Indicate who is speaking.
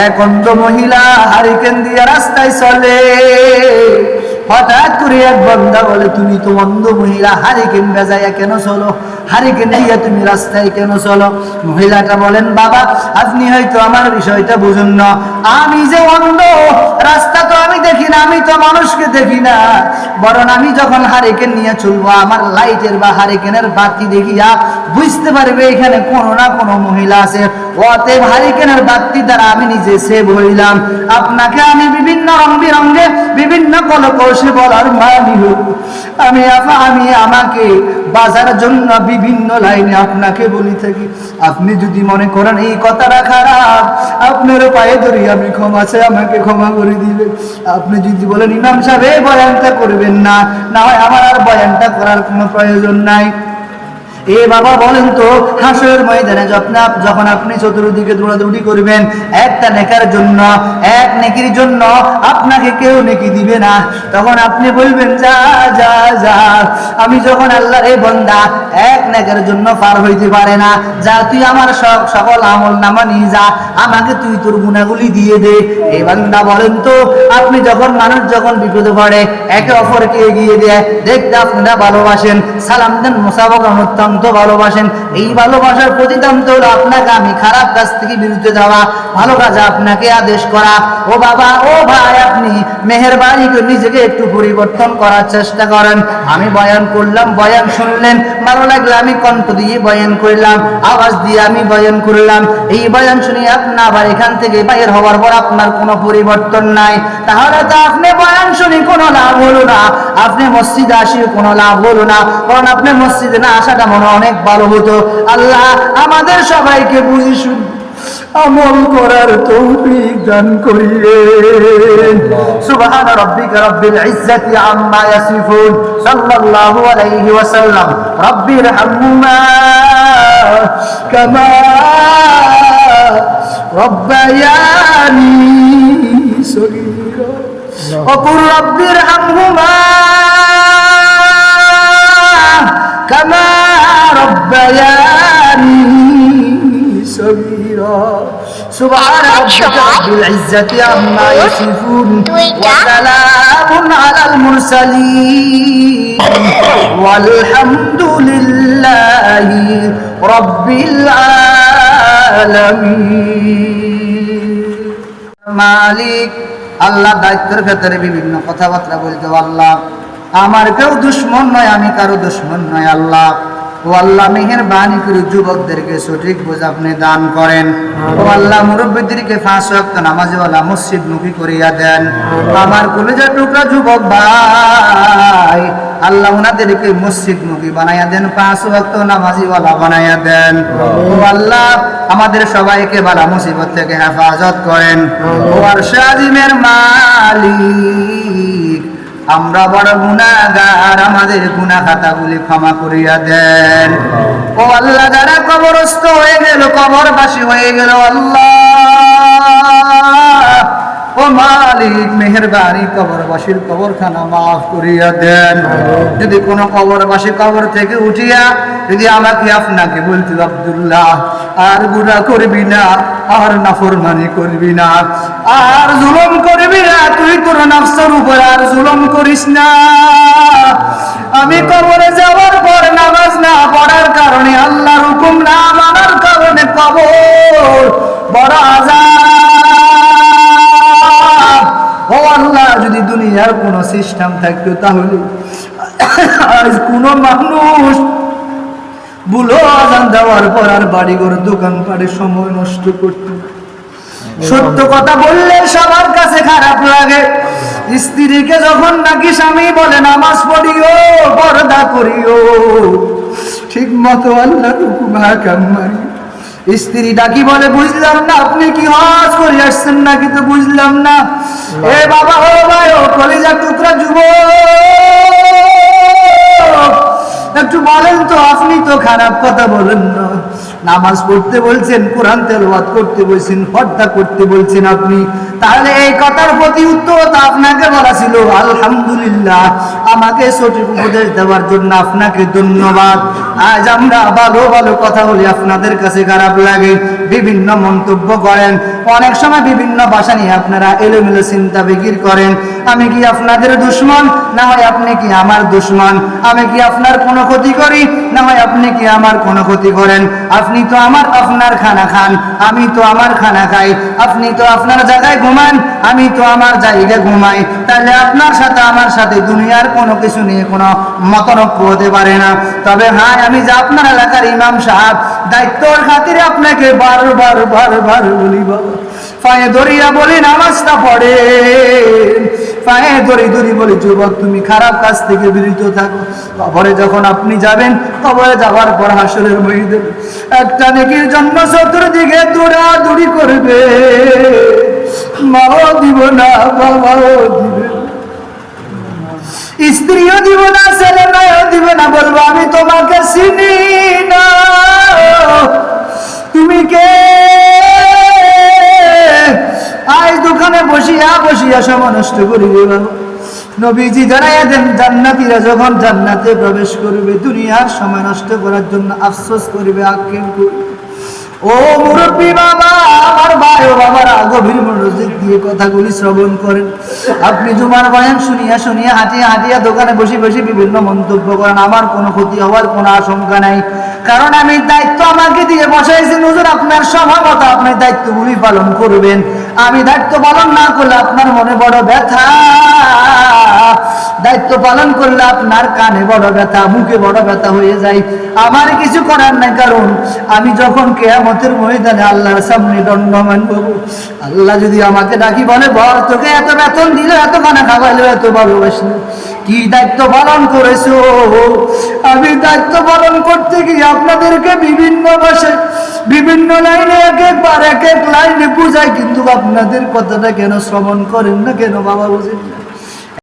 Speaker 1: এক অন্ধ মহিলা হারিকেন দিয়ে রাস্তায় চলে। হঠাৎ করে এক বান্দা বলে, তুমি তো অন্ধ মহিলা, হারিকেন বাজাইয়া কেন চলো? হারিকেন দিয়ে তুমি রাস্তায় কেন চলো? মহিলাটা বলেন, বাবা আপনি হয়তো আমার বিষয়টা বুঝুন না, আমি যে অন্ধ, রাস্তা তো আমি দেখি না, আমি তো মানুষকে দেখি না, বরং আমি যখন হারিকেন নিয়ে চলবো আমার লাইটের বা হারিকেনের বাতি দেখিয়া বুঝতে পারবে এখানে কোনো না কোনো মহিলা আছে। অতএব হারিকেনের বাতি দ্বারা আমি নিজে সেভ হইলাম। আপনাকে আমি বিভিন্ন রং বিরঙ্গে বিভিন্ন কলকৌশে বলার মানি হোক, আমি আমাকে বাজার জন্য বিভিন্ন লাইনে আপনাকে বলি থাকি। আপনি যদি মনে করেন এই কথাটা খারাপ, আপনার পায়ে ধরি আমি ক্ষমা চাই, আমাকে ক্ষমা করে দিবেন। আপনি যদি বলেন ইমাম সাহেব এই বয়ানটা করবেন না, না হয় আমার আর বয়ানটা করার কোনো প্রয়োজন নাই। এ বাবা বলেন তো, হাসরের ময়দানে যখন আপনি চতুর্দিকে দৌড়াদৌড়ি করবেন একটা নেকার জন্য, এক নেকির জন্য আপনাকে কেউ নেকি দিবে না, তখন আপনি বলবেন যা যা যা, আমি যখন আল্লাহর এই বান্দা এক নেকের জন্য পার হইতে পারে না, যা তুই আমার সকল আমল নামা নিয়ে যা, আমাকে তুই তোর গুনাহগুলি দিয়ে দে। এই বান্দা বলেন তো, আপনি মানুষ যখন বিপদে পড়ে একে অপরকে এগিয়ে দেয়, দেখতে আপনারা ভালোবাসেন, সালাম দেন, মুসাফাকা অত্যন্ত ভালোবাসেন। এই ভালোবাসার প্রতিদান তো হলো আপনাকে আমি খারাপ কাজ থেকে বিরুদ্ধে যাওয়া, ভালো কাজে আপনাকে আদেশ করা। ও বাবা, ও ভাই, আপনি মেহেরবানি করে নিজেকে একটু পরিবর্তন করার চেষ্টা করেন। আমি বয়ান করলাম, বয়ান শুনলেন, ভালো লাগলে আমি কণ্ঠ দিয়ে বয়ান করলাম, আওয়াজ দিয়ে আমি বয়ান করলাম। এই বয়ান শুনে আপনি আবার এখান থেকে বাইর হওয়ার পর আপনার কোনো পরিবর্তন নাই, তাহলে তো আপনি বয়ান শুনে কোনো লাভ হলো না, আপনি মসজিদে আসি কোনো লাভ হলো না, কারণ আপনি মসজিদে না আসাটা মনে অনেক ভালো হতো। আল্লাহ আমাদের সবাইকে বুঝি শুনি আমল করার তৌফিক দান করিয়েন। সুবহান রাব্বিকা রাব্বিল ইজ্জাতি আম্মা ইয়াসিফুন, সাল্লাল্লাহু আলাইহি ওয়াসাল্লাম। রাব্বির হামহুমা কামা রাব্বায়ানি সগীরা ওয়া কুর রাব্বির হামহুমা কামা রাব্বায়ানি সগীরা। সুবহান রাব্বিকা রাব্বিল ইজ্জাতি আম্মা ইয়াসিফুন ওয়া সালামুন আলাল মুরসালিন ওয়ালহামদুলিল্লাহি রাব্বিল আলামিন। মালিক আল্লাহ দায়িত্বের ক্ষেত্রে বিভিন্ন কথাবার্তা বলতে, আল্লাহ আমার কেউ দুশ্মন নয়, আমি কারো দুশ্মন নয়। আল্লাহ ও আল্লাহ মেহেরবানি করে যুবকদেরকে সঠিক বোঝ আপনি দান করেন। ও আল্লাহ মুরব্বীদেরকে 5 ওয়াক্ত নামাজওয়ালা মসজিদমুখী করিয়া দেন। আমার কলিজার টুকরা যুবক ভাই, আল্লাহ ওনাদেরকে মসজিদমুখী বানাইয়া দেন, 5 ওয়াক্ত নামাজিওয়ালা বানাইয়া দেন। ও আল্লাহ আমাদের সবাইকে বালা মুসিবত থেকে হেফাজত করেন। ও আরশে আজিমের মালিক, আমরা বড় গুনাহগার, আমাদের গুনাহ খাতাগুলি ক্ষমা করিয়া দেন। ও আল্লাহ যারা কবরস্থ হয়ে গেল, কবরবাসী হয়ে গেল, আল্লাহ ও মালিক মেহেরবানি কবরবাসীর কবরখানা মাফ করিয়া দেন। যদি কোনো কবরবাসী কবর থেকে উঠিয়া যদি আমাকে আপনাকে বলতে, আব্দুল্লাহ আর গুনাহ করবি না, আর নাফরমানি করবি না, আর জুলুম করবি না, তুই তোর নফসের উপর আর জুলুম করিস না, আমি কবরে যাওয়ার পর নামাজ না পড়ার কারণে, আল্লাহর হুকুম না মানার কারণে কবর বড় আযাব। ও আল্লাহ যদি দুনিয়ার কোনো সিস্টেম থাকতো তাহলে আজ কোনো মানুষ বুলো আজান দেওয়ার পর আর বাড়িঘর দোকানপাটে সময় নষ্ট করত। সত্য কথা বললে সবার কাছে খারাপ লাগে। স্ত্রীকে যখন নাকি স্বামী বলে নামাজ পড়িও, পর্দা করিও, ঠিক মতো আল্লাহর হুকুম হাকাম মারি, স্ত্রী ডাকি বলে বুঝলাম না আপনি কি হজ করে আসছেন নাকি, তো বুঝলাম না। এ বাবা, ও ভাই, ও কলিজার টুকরা যুবক, একটু বলেন তো, আপনি তো খারাপ কথা বলেন না, নামাজ পড়তে বলছেন, কোরআন তেলাওয়াত করতে বলছেন, পর্দা করতে বলছেন আপনি, তাহলে এই কথার প্রতি উত্তর তো আপনাকে বলা ছিল আলহামদুলিল্লাহ। আমাকে সঠিক উপদেশ দেওয়ার জন্য আপনাকে ধন্যবাদ। আজ আমরা ভালো ভালো কথা বলি, আপনাদের কাছে খারাপ লাগে। বিভিন্ন মন্তব্য করেন, অনেক সময় বিভিন্ন ভাষা নিয়ে আপনারা এলোমেলো চিন্তা বিকির করেন। আমি কি আপনাদের দুশমন, না হয় আপনি কি আমার দুশমন? আমি কি আপনার কোনো ক্ষতি করি, না হয় আপনি কি আমার কোনো ক্ষতি করেন? আপনি তো আপনার খানা খান, আমি তো আমার খানা খাই। আপনি তো আপনার জায়গায় ঘুমান, আমি তো আমার জায়গায় ঘুমাই। তাহলে আপনার সাথে আমার সাথে দুনিয়ার কোনো কিছু নিয়ে কোনো মতনৈক্য হতে পারে না। তবে হ্যাঁ, আমি যে আপনার এলাকার ইমাম সাহেব, দায়িত্বর খাতিরে আপনাকে বারবার বলি, বাবা পায়ে ধরিয়া বলি নামাজটা পড়ে, পায়ে ধরি বলি যুবক তুমি খারাপ কাজ থেকে বিরত থাকো। কবরে যখন আপনি যাবেন, কবরে যাওয়ার পর হাসরের ময়দানে একটা নেকির জন্য চতুর্দিকে দৌড়াদৌড়ি করবে। মাও দিব না, বাবাও দিবে, স্ত্রীও দিব না, ছেলে মেয়েও দিব না, বলবো আমি তোমাকে চিনি না, তুমি কে? আজ দোকানে বসিয়া সময় নষ্ট করিবে বাবা। নবীজি জানাইয়া দেন, জান্নাতীরা যখন জান্নাতে প্রবেশ করবে, দুনিয়ার সময় নষ্ট করার জন্য আফসোস করবে, আক্ষেপ করবে। ও মুরব্বী বাবা, আমার ভাই ও বাবারা, গভীর মনোযোগ দিয়ে কথাগুলি শ্রবণ করেন। আপনি জুমার বয়ান শুনিয়া হাঁটিয়া দোকানে বসে বিভিন্ন মন্তব্য করেন, আমার কোনো ক্ষতি হওয়ার কোনো আশঙ্কা নাই, কারণ আমি দায়িত্ব আমাকে দিয়ে বসাইছি। হুজুর আপনার স্বভাবত আপনি দায়িত্বগুলি পালন করবেন। আমি দায়িত্ব পালন না করলে আপনার মনে বড় ব্যথা, দায়িত্ব পালন করলে আপনার কানে বড় ব্যথা, মুখে বড় ব্যথা হয়ে যায়। আমার কিছু করার নাই, কারণ আমি যখন কিয়ামতের ময়দানে আল্লাহর সামনে দণ্ডমান হব, আল্লাহ যদি আমাকে ডাকি বলে, বল তোকে এত বেতন দিল, এত খানা খাওয়াইলো, এত ভালোবাসলো, কি দায়িত্ব পালন করেছো? আমি দায়িত্ব পালন করতে গিয়ে আপনাদেরকে বিভিন্ন ভাষায় বিভিন্ন লাইনে এক এক লাইনে বুঝাই, কিন্তু আপনাদের কথাটা কেন শ্রবণ করেন না, কেন বাবা বুঝেন?